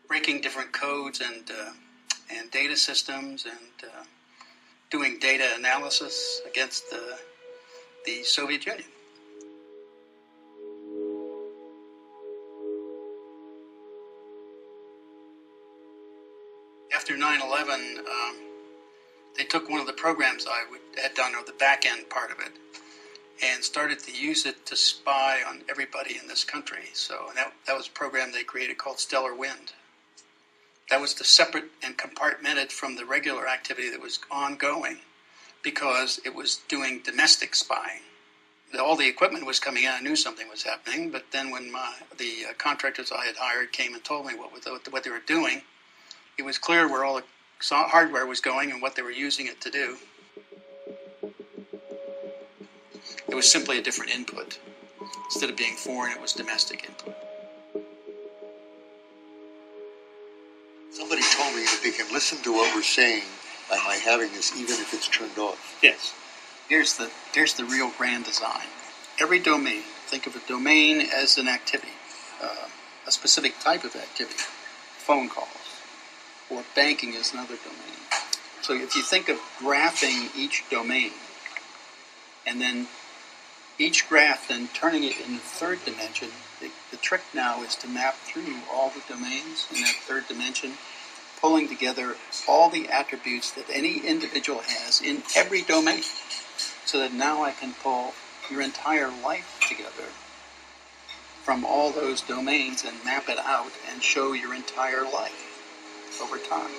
breaking different codes and data systems and doing data analysis against the Soviet Union. After 9/11, they took one of the programs I had done, or the back end part of it, and started to use it to spy on everybody in this country. So that was a program they created called Stellar Wind. That was separate and compartmented from the regular activity that was ongoing because it was doing domestic spying. All the equipment was coming in. I knew something was happening, but then when the contractors I had hired came and told me what they were doing, it was clear where all the hardware was going and what they were using it to do. It was simply a different input. Instead of being foreign, it was domestic input. Somebody told me that they can listen to what we're saying by my having this, even if it's turned off. Yes. Here's the real grand design. Every domain, think of a domain as an activity, a specific type of activity, phone calls, or banking is another domain. So if you think of graphing each domain, and then each graph, then turning it in the third dimension, the trick now is to map through all the domains in that third dimension, pulling together all the attributes that any individual has in every domain, so that now I can pull your entire life together from all those domains and map it out and show your entire life over time.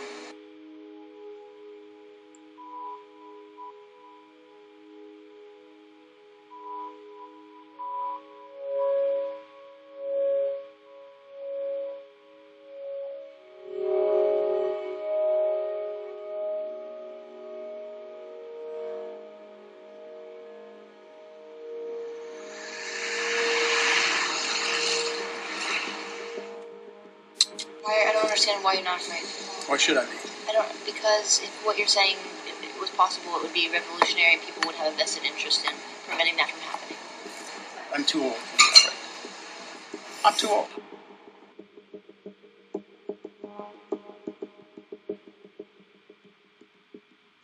I don't understand why you're not afraid. Why should I be? Because if what you're saying it was possible, it would be revolutionary and people would have a vested interest in preventing that from happening. I'm too old to be afraid. I'm too old.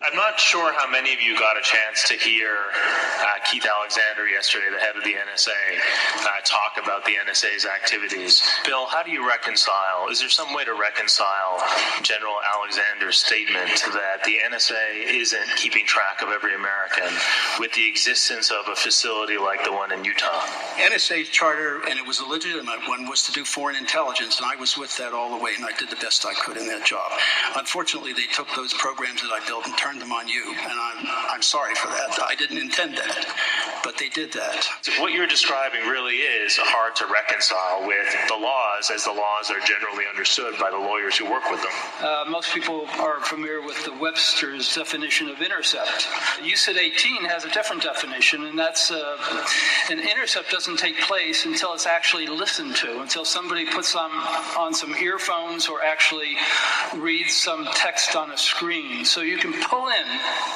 I'm not sure how many of you got a chance to hear Keith Alexander yesterday, the head of the NSA, talk about the NSA's activities. Bill, how do you reconcile, is there some way to reconcile General Alexander's statement that the NSA isn't keeping track of every American with the existence of a facility like the one in Utah? NSA's charter, and it was a legitimate one, was to do foreign intelligence, and I was with that all the way, and I did the best I could in that job. Unfortunately, they took those programs that I built and turned them on you, and I'm sorry for that. I didn't intend that, but they did that. What you're describing really is hard to reconcile with the laws as the laws are generally understood by the lawyers who work with them. Most people are familiar with the Webster's definition of intercept. UCIT 18 has a different definition, and that's an intercept doesn't take place until it's actually listened to, until somebody puts on some earphones or actually reads some text on a screen. So you can pull in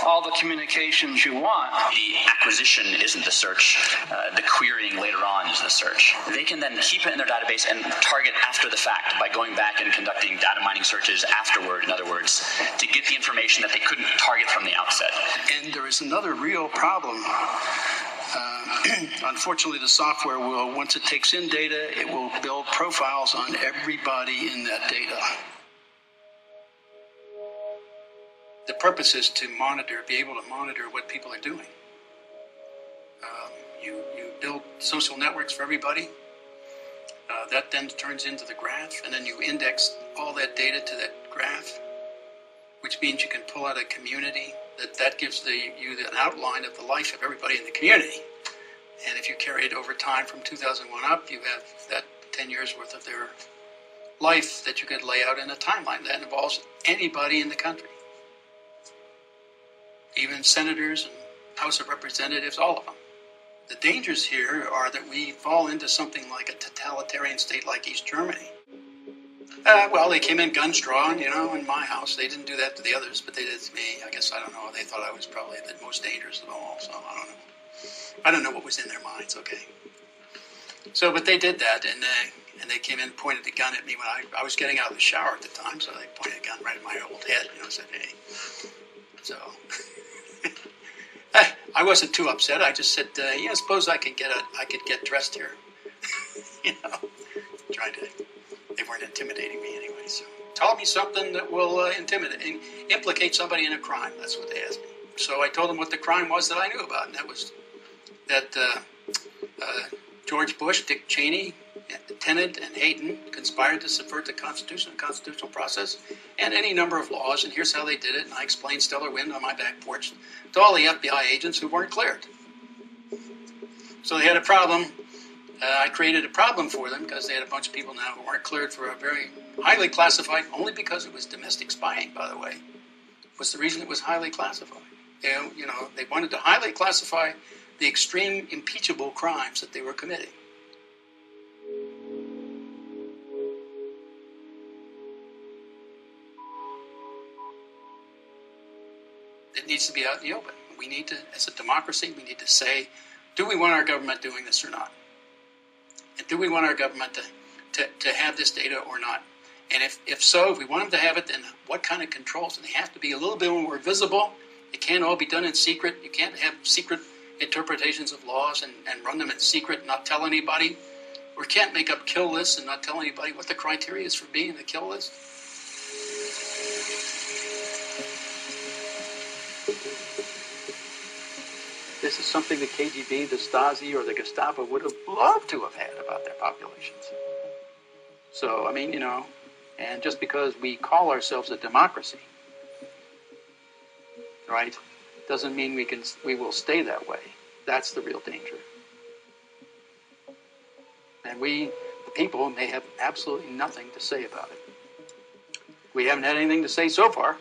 all the communications you want. The acquisition isn't the search. The querying later on is the search. They can then keep it in their database and target after the fact by going back and conducting data mining searches afterward, in other words, to get the information that they couldn't target from the outset. And there is another real problem. Unfortunately, the software will, once it takes in data, it will build profiles on everybody in that data. The purpose is to be able to monitor what people are doing. You build social networks for everybody. That then turns into the graph, and then you index all that data to that graph, which means you can pull out a community that gives you an outline of the life of everybody in the community. And if you carry it over time from 2001 up, you have that 10 years worth of their life that you could lay out in a timeline that involves anybody in the country. Even senators and House of Representatives, all of them. The dangers here are that we fall into something like a totalitarian state like East Germany. Well, they came in guns drawn, in my house. They didn't do that to the others, but they did to me. I guess, I don't know. They thought I was probably the most dangerous of them all, so I don't know. I don't know what was in their minds, okay. So, but they did that, and and they came in and pointed a gun at me when I was getting out of the shower at the time, so they pointed a gun right at my old head, said, hey. So I wasn't too upset. I just said, suppose I could get dressed here. They weren't intimidating me anyway. So tell me something that will implicate somebody in a crime. That's what they asked me. So I told them what the crime was that I knew about, and that was that George Bush, Dick Cheney, Tenet, and Hayden conspired to subvert the Constitution, the constitutional process, and any number of laws, and here's how they did it, and I explained stellar wind on my back porch to all the FBI agents who weren't cleared. So they had a problem. I created a problem for them because they had a bunch of people now who weren't cleared for a very highly classified, only because it was domestic spying, by the way, was the reason it was highly classified. They wanted to highly classify the extreme impeachable crimes that they were committing. It needs to be out in the open. We need to, as a democracy, we need to say, do we want our government doing this or not? And do we want our government to have this data or not? And if so, if we want them to have it, then what kind of controls? And they have to be a little bit more visible. It can't all be done in secret. You can't have secret interpretations of laws and run them in secret and not tell anybody. Or can't make up kill lists and not tell anybody what the criteria is for being a kill list. This is something the KGB, the Stasi, or the Gestapo would have loved to have had about their populations. So, and just because we call ourselves a democracy, right, doesn't mean we will stay that way. That's the real danger. And we, the people, may have absolutely nothing to say about it. We haven't had anything to say so far.